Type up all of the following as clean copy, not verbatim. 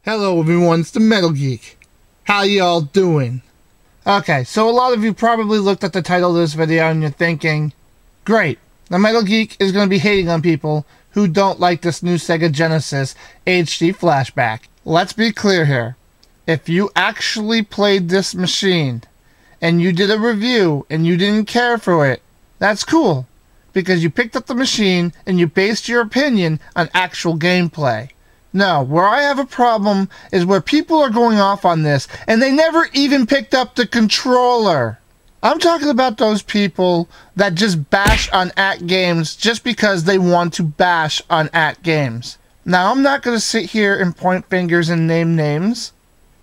Hello everyone, it's the Metal Geek. How y'all doing? Okay, so a lot of you probably looked at the title of this video and you're thinking, great, the Metal Geek is going to be hating on people who don't like this new Sega Genesis HD Flashback. Let's be clear here. If you actually played this machine and you did a review and you didn't care for it, that's cool, because you picked up the machine and you based your opinion on actual gameplay. No, where I have a problem is where people are going off on this and they never even picked up the controller. I'm talking about those people that just bash on AT-games just because they want to bash on AT-games. Now, I'm not going to sit here and point fingers and name names.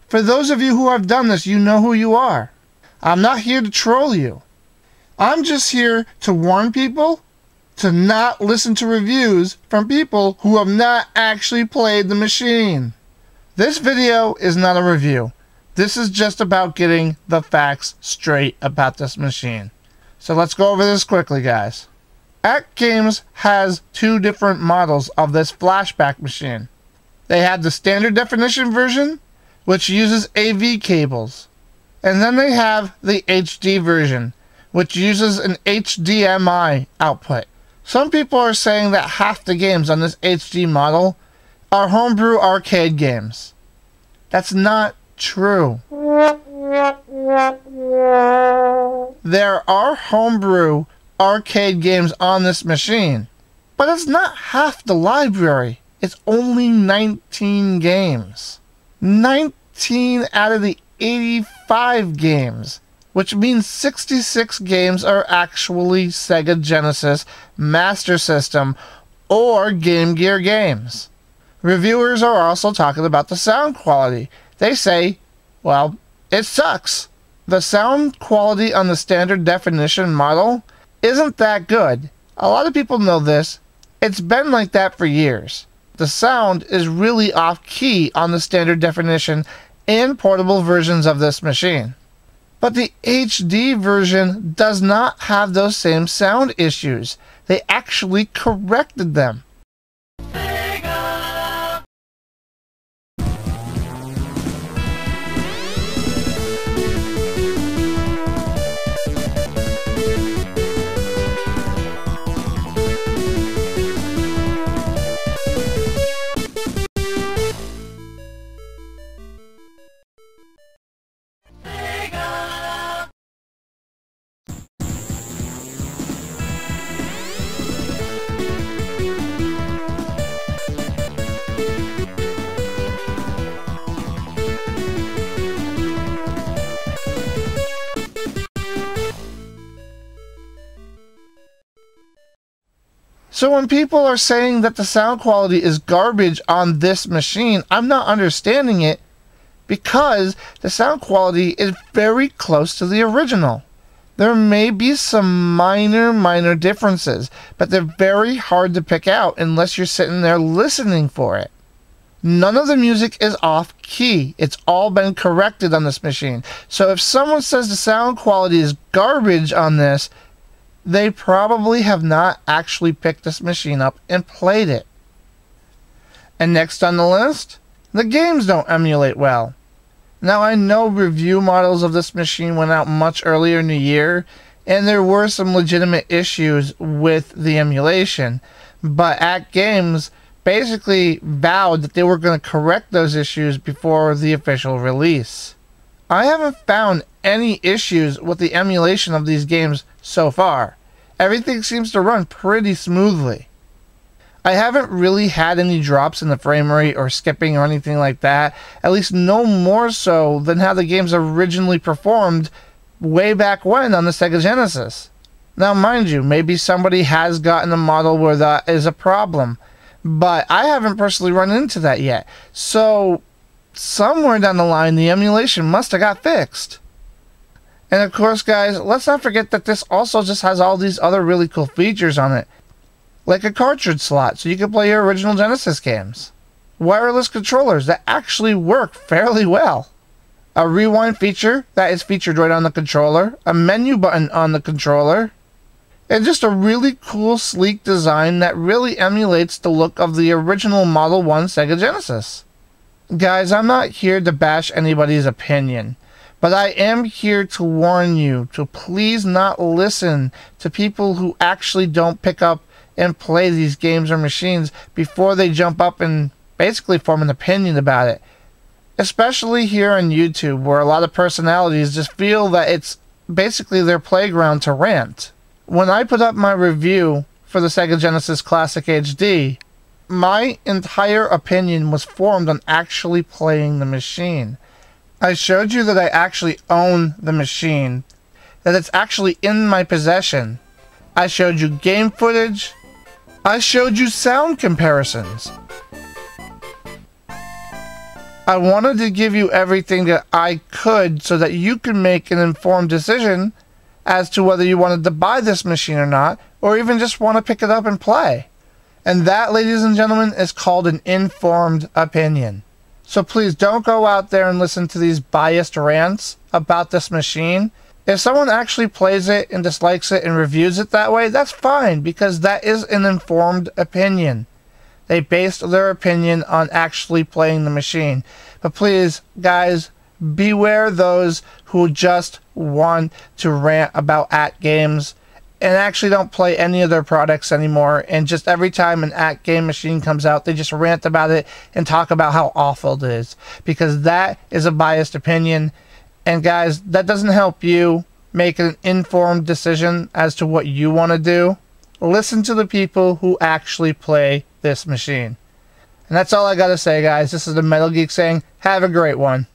For those of you who have done this, you know who you are. I'm not here to troll you. I'm just here to warn people to not listen to reviews from people who have not actually played the machine. This video is not a review. This is just about getting the facts straight about this machine. So let's go over this quickly, guys. AT-games has two different models of this flashback machine. They have the standard definition version, which uses AV cables. And then they have the HD version, which uses an HDMI output. Some people are saying that half the games on this HD model are homebrew arcade games. That's not true. There are homebrew arcade games on this machine, but it's not half the library. It's only 19 games. 19 out of the 85 games. Which means 66 games are actually Sega Genesis Master System or Game Gear games. Reviewers are also talking about the sound quality. They say, well, it sucks. The sound quality on the standard definition model isn't that good. A lot of people know this. It's been like that for years. The sound is really off key on the standard definition and portable versions of this machine. But the HD version does not have those same sound issues. They actually corrected them. So when people are saying that the sound quality is garbage on this machine, I'm not understanding it, because the sound quality is very close to the original. There may be some minor differences, but they're very hard to pick out unless you're sitting there listening for it. None of the music is off key. It's all been corrected on this machine. So if someone says the sound quality is garbage on this, they probably have not actually picked this machine up and played it. And next on the list, the games don't emulate well. Now, I know review models of this machine went out much earlier in the year, and there were some legitimate issues with the emulation, but AT-games basically vowed that they were going to correct those issues before the official release. I haven't found any issues with the emulation of these games so far. Everything seems to run pretty smoothly. I haven't really had any drops in the frame rate or skipping or anything like that, at least no more so than how the games originally performed way back when on the Sega Genesis. Now mind you, maybe somebody has gotten a model where that is a problem, but I haven't personally run into that yet. So somewhere down the line the emulation must have got fixed. And of course, guys, let's not forget that this also just has all these other really cool features on it. Like a cartridge slot, so you can play your original Genesis games. Wireless controllers that actually work fairly well. A rewind feature that is featured right on the controller. A menu button on the controller. And just a really cool, sleek design that really emulates the look of the original Model 1 Sega Genesis. Guys, I'm not here to bash anybody's opinion, but I am here to warn you to please not listen to people who actually don't pick up and play these games or machines before they jump up and basically form an opinion about it. Especially here on YouTube, where a lot of personalities just feel that it's basically their playground to rant. When I put up my review for the Sega Genesis Classic HD, my entire opinion was formed on actually playing the machine. I showed you that I actually own the machine, that it's actually in my possession. I showed you game footage. I showed you sound comparisons. I wanted to give you everything that I could so that you can make an informed decision as to whether you wanted to buy this machine or not, or even just want to pick it up and play. And that, ladies and gentlemen, is called an informed opinion. So please don't go out there and listen to these biased rants about this machine. If someone actually plays it and dislikes it and reviews it that way, that's fine, because that is an informed opinion. They based their opinion on actually playing the machine. But please, guys, beware those who just want to rant about games and actually don't play any of their products anymore, and just every time an game machine comes out, they just rant about it and talk about how awful it is, because that is a biased opinion. And guys, that doesn't help you make an informed decision as to what you want to do. Listen to the people who actually play this machine. And that's all I gotta say, guys. This is the Metal Geek saying, have a great one.